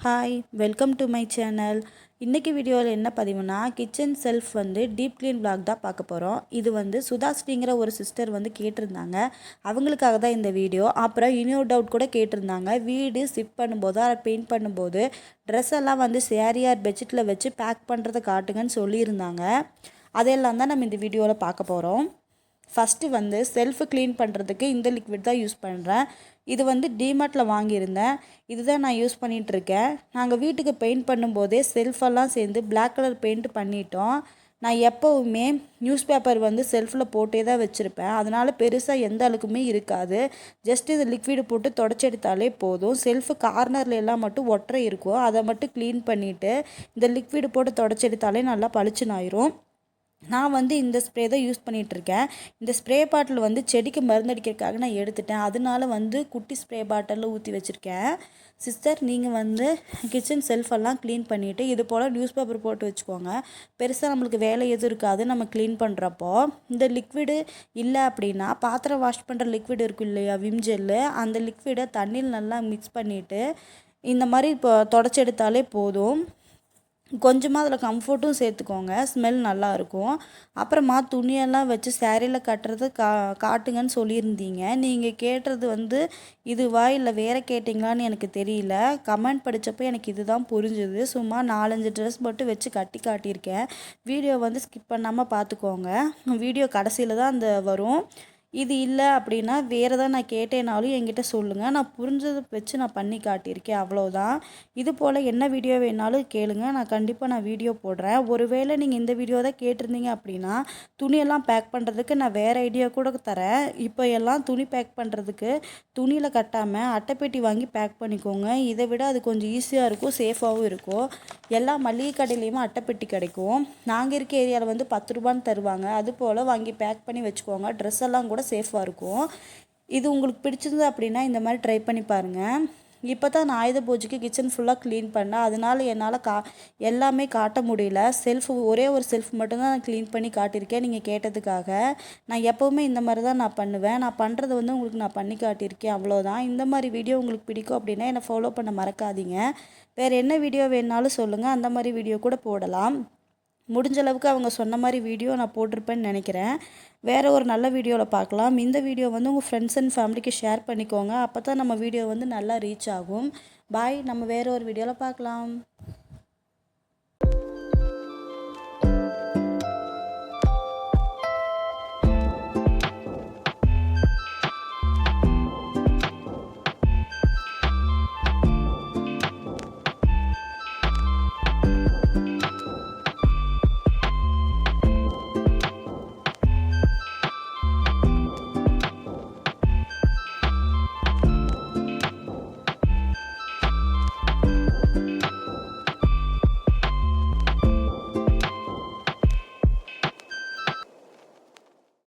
Hi welcome to my channel. இன்றைக்கி வீடியோவில் என்ன பதிவுனா kitchen shelf deep clean vlog தான் பார்க்க போகிறோம். இது சுதாஸ்ரீங்கிற ஒரு சிஸ்டர் கேட்டிருந்தாங்க. அவங்களுக்காக தான் இந்த வீடியோ. அப்புறம் இன்னொரு டவுட் கூட கேட்டிருந்தாங்க. வீடு ஷிஃப்ட் பண்ணும்போது அதை பெயிண்ட் பண்ணும்போது ட்ரெஸ் எல்லாம் சேரீ ஆர் பெட்ஷீட்டில் வச்சு பேக் பண்ணுறதை காட்டுங்கன்னு சொல்லியிருந்தாங்க. அதையெல்லாம் தான் நம்ம இந்த வீடியோவில் பார்க்க போகிறோம். ஃபஸ்ட்டு செல்ஃபு க்ளீன் பண்ணுறதுக்கு இந்த லிக்விட் தான் யூஸ் பண்ணுறேன். இது டிமார்ட்டில் வாங்கியிருந்தேன். இதுதான் நான் யூஸ் பண்ணிகிட்ருக்கேன். நாங்கள் வீட்டுக்கு பெயிண்ட் பண்ணும்போதே செல்ஃபெல்லாம் சேர்ந்து பிளாக் கலர் பெயிண்ட் பண்ணிட்டோம். நான் எப்போவுமே நியூஸ் பேப்பர் செல்ஃபில் போட்டே தான் வச்சுருப்பேன். அதனால் பெருசாக எந்த அழுக்குமே இருக்காது. ஜஸ்ட் இது லிக்விடு போட்டு தொடச்சி எடுத்தாலே போதும். செல்ஃபு கார்னரில் எல்லாம் மட்டும் ஒற்றை இருக்கும். அதை மட்டும் க்ளீன் பண்ணிவிட்டு இந்த லிக்விடு போட்டு தொடச்சி எடுத்தாலே நல்லா பளிச்சுன்னு ஆயிரும். நான் இந்த ஸ்ப்ரே தான் யூஸ் பண்ணிகிட்ருக்கேன். இந்த ஸ்ப்ரே பாட்டில் செடிக்கு மருந்தடிக்கிறதுக்காக நான் எடுத்துட்டேன். அதனால குட்டி ஸ்ப்ரே பாட்டிலில் ஊற்றி வச்சுருக்கேன். சிஸ்டர் நீங்கள் கிச்சன் செல்ஃபெல்லாம் க்ளீன் பண்ணிவிட்டு இது போல் நியூஸ் பேப்பர் போட்டு வச்சுக்கோங்க. பெருசாக நம்மளுக்கு வேலை எதுவும் இருக்காது நம்ம க்ளீன் பண்ணுறப்போ. இந்த லிக்விடு இல்லை அப்படின்னா பாத்திரம் வாஷ் பண்ணுற லிக்விட் இருக்கும் இல்லையா, விம் ஜெல்லு, அந்த லிக்விடை தண்ணியில் நல்லா மிக்ஸ் பண்ணிவிட்டு இந்த மாதிரி இப்போ தொடச்சி எடுத்தாலே போதும். கொஞ்சமாக அதில் கம்ஃபர்ட்டும் சேர்த்துக்கோங்க, ஸ்மெல் நல்லாயிருக்கும். அப்புறமா துணியெல்லாம் வச்சு சேரீயில் கட்டுறது காட்டுங்கன்னு சொல்லியிருந்தீங்க. நீங்கள் கேட்டது இதுவா இல்லை வேறு கேட்டிங்களான்னு எனக்கு தெரியல. கமெண்ட் படித்தப்போ எனக்கு இது தான் புரிஞ்சுது. சும்மா 4-5 ட்ரெஸ் மட்டும் வச்சு கட்டி காட்டியிருக்கேன். வீடியோ ஸ்கிப் பண்ணாமல் பார்த்துக்கோங்க. வீடியோ கடைசியில் தான் வரும். இது இல்லை அப்படின்னா வேறு தான் நான் கேட்டேனாலும் என்கிட்ட சொல்லுங்கள். நான் புரிஞ்சதை வச்சு நான் பண்ணி காட்டியிருக்கேன், அவ்வளோதான். இது போல் என்ன வீடியோ வேணாலும் கேளுங்கள், நான் கண்டிப்பாக வீடியோ போடுறேன். ஒருவேளை நீங்கள் இந்த வீடியோ தான் கேட்டிருந்தீங்க அப்படின்னா துணியெல்லாம் பேக் பண்ணுறதுக்கு நான் வேறு ஐடியா கூட தரேன். இப்போ எல்லாம் துணி பேக் பண்ணுறதுக்கு துணியில் கட்டாமல் அட்டைப்பெட்டி வாங்கி பேக் பண்ணிக்கோங்க. இதை விட அது கொஞ்சம் ஈஸியாக இருக்கும், சேஃபாகவும் இருக்கும். எல்லா மளிகை கடையிலையுமே அட்டைப்பெட்டி கிடைக்கும். நாங்கள் இருக்க ஏரியாவில் 10 ரூபான்னு தருவாங்க. அது போல் வாங்கி பேக் பண்ணி வச்சுக்கோங்க. ட்ரெஸ் எல்லாம் கூட சேஃபாக இருக்கும். இது உங்களுக்கு பிடிச்சிருந்தது அப்படின்னா இந்த மாதிரி ட்ரை பண்ணி பாருங்கள். இப்போ தான் நான் ஆயுத பூஜைக்கு கிச்சன் ஃபுல்லாக க்ளீன் பண்ணேன். அதனால என்னால் எல்லாமே காட்ட முடியல. ஒரே ஒரு செல்ஃப் மட்டும்தான் நான் க்ளீன் பண்ணி காட்டியிருக்கேன் நீங்கள் கேட்டதுக்காக. நான் எப்போவுமே இந்த மாதிரி தான் நான் பண்ணுவேன். நான் பண்ணுறது உங்களுக்கு நான் பண்ணி காட்டியிருக்கேன், அவ்வளோதான். இந்த மாதிரி வீடியோ உங்களுக்கு பிடிக்கும் அப்படின்னா என்னை ஃபாலோ பண்ண மறக்காதீங்க. வேறு என்ன வீடியோ வேணாலும் சொல்லுங்கள், அந்த மாதிரி வீடியோ கூட போடலாம். முடிஞ்ச அளவுக்கு அவங்க சொன்ன மாதிரி வீடியோ நான் போட்டிருப்பேன்னு நினைக்கிறேன். வேறு ஒரு நல்ல வீடியோவில் பார்க்கலாம். இந்த வீடியோ உங்கள் ஃப்ரெண்ட்ஸ் அண்ட் ஃபேமிலிக்கு ஷேர் பண்ணிக்கோங்க. அப்போ தான் நம்ம வீடியோ நல்லா ரீச் ஆகும். பாய். நம்ம வேறு ஒரு வீடியோவில் பார்க்கலாம்.